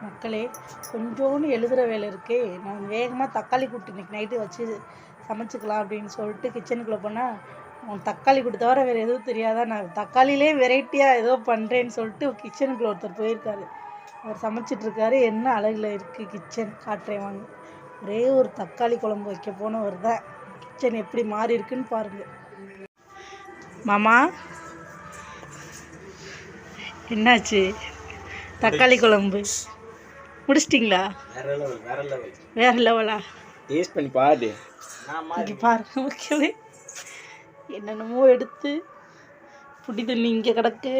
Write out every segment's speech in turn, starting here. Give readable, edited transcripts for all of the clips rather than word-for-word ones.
மக்களே, கொஞ்சோண்டு எழுதுகிற வேலை இருக்கே. நான் வேகமாக தக்காளி கூட்டு இன்றைக்கி நைட்டு வச்சு சமைச்சிக்கலாம் அப்படின்னு சொல்லிட்டு கிச்சனுக்குள்ளே போனால், உன் தக்காளி கூட்டு தவிர வேறு எதுவும் தெரியாதா? நான் தக்காளியிலே வெரைட்டியாக ஏதோ பண்ணுறேன்னு சொல்லிட்டு கிச்சனுக்குள்ளே ஒருத்தர் போயிருக்காரு. அவர் சமைச்சிட்ருக்காரு. என்ன அழகில் இருக்குது கிச்சன், காட்டுறேன் வாங்க. ஒரே ஒரு தக்காளி குழம்பு வைக்க போனவர் தான் கிச்சன் எப்படி மாறி இருக்குன்னு பாருங்கள். மாமா என்னாச்சு? தக்காளி குழம்பு முடிச்சிட்டிங்களா? வேற லெவலா? டேஸ்ட் பண்ணி பாரு. இங்கே பாருங்க மக்களே, என்னென்னமோ எடுத்து புடி தண்ணி இங்கே கிடக்கு.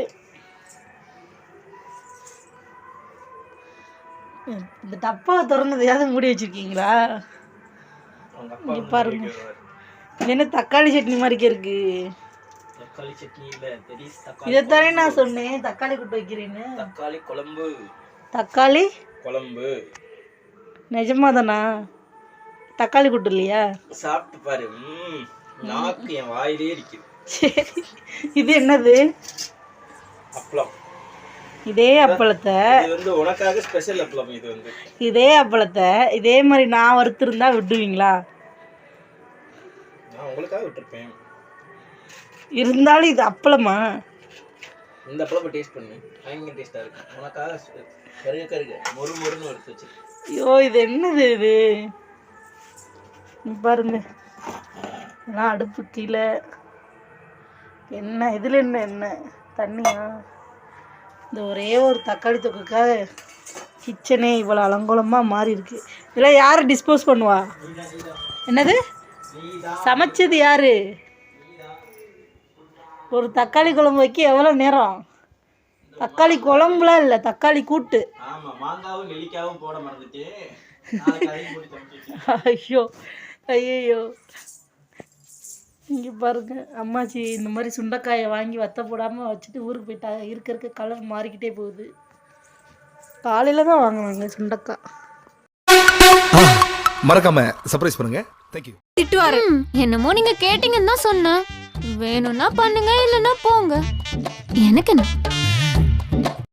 இந்த டப்பாவை திறந்ததையாவது மூடி வச்சிருக்கீங்களா? இங்கே பாருங்க, என்ன தக்காளி சட்னி மாதிரிக்கே இருக்கு. தக்காளி சட்னி இல்ல, இதைத்தானே நான் சொன்னேன் தக்காளி கூட்டு வைக்கிறேன்னு. தக்காளி குழம்பு. தக்காளி குழம்பு நிஜமாதானா? தக்காளி கூட்டு இல்லையா? சாப்பிட்டு பாரு. நாக்கு என் வாயிலே இருக்குது. சரி, இது என்னது? அப்பளம். இதே அப்பளத்தை இது உனக்காக ஸ்பெஷல் அப்பளம். இது இதே அப்பளத்தை இதே மாதிரி நான் வறுத்திருந்தா விடுவீங்களா? நான் உங்களுக்காக விட்டுருப்பேன். இருந்தாலும் இது அப்பளமா? இந்த அப்பளம் டேஸ்ட் பண்ணு, பயங்கர டேஸ்டா இருக்கு. உனக்காக கருக கருக மொறு மொறுன்னு வறுத்து வச்சு. ஐயோ, இது என்னது இது? பாருங்க, இதெல்லாம் அடுப்பு கீழே. என்ன இதில் என்ன தண்ணியா? இந்த ஒரே ஒரு தக்காளி தொக்குக்காக கிச்சனே இவ்வளோ அலங்கோலமாக மாறி இருக்கு. இதெல்லாம் யார் டிஸ்போஸ் பண்ணுவா? என்னது சமைச்சது யாரு? ஒரு தக்காளி குழம்பு வைக்க எவ்வளோ நேரம்? தக்காளி குழம்புலாம் இல்லை, தக்காளி கூட்டு. ஐயோ ஐயோ, இங்கே பாருங்க, அம்மாச்சி இந்த மாதிரி சுண்டைக்காயை வாங்கி வத்த போடாமல் வச்சுட்டு ஊருக்கு போயிட்டாங்க. இருக்க கலர் மாறிக்கிட்டே போகுது. காலையில் தான் வாங்குவாங்க சுண்டைக்காய். மறக்காம சர்ப்ரைஸ் பண்ணுங்க. தேங்க்யூ. திட்டுவாரு. என்னமோ நீங்க கேட்டீங்கன்னு தான் சொன்னேன். வேணும்னா பண்ணுங்க, இல்லைன்னா போங்க. எனக்கு என்ன?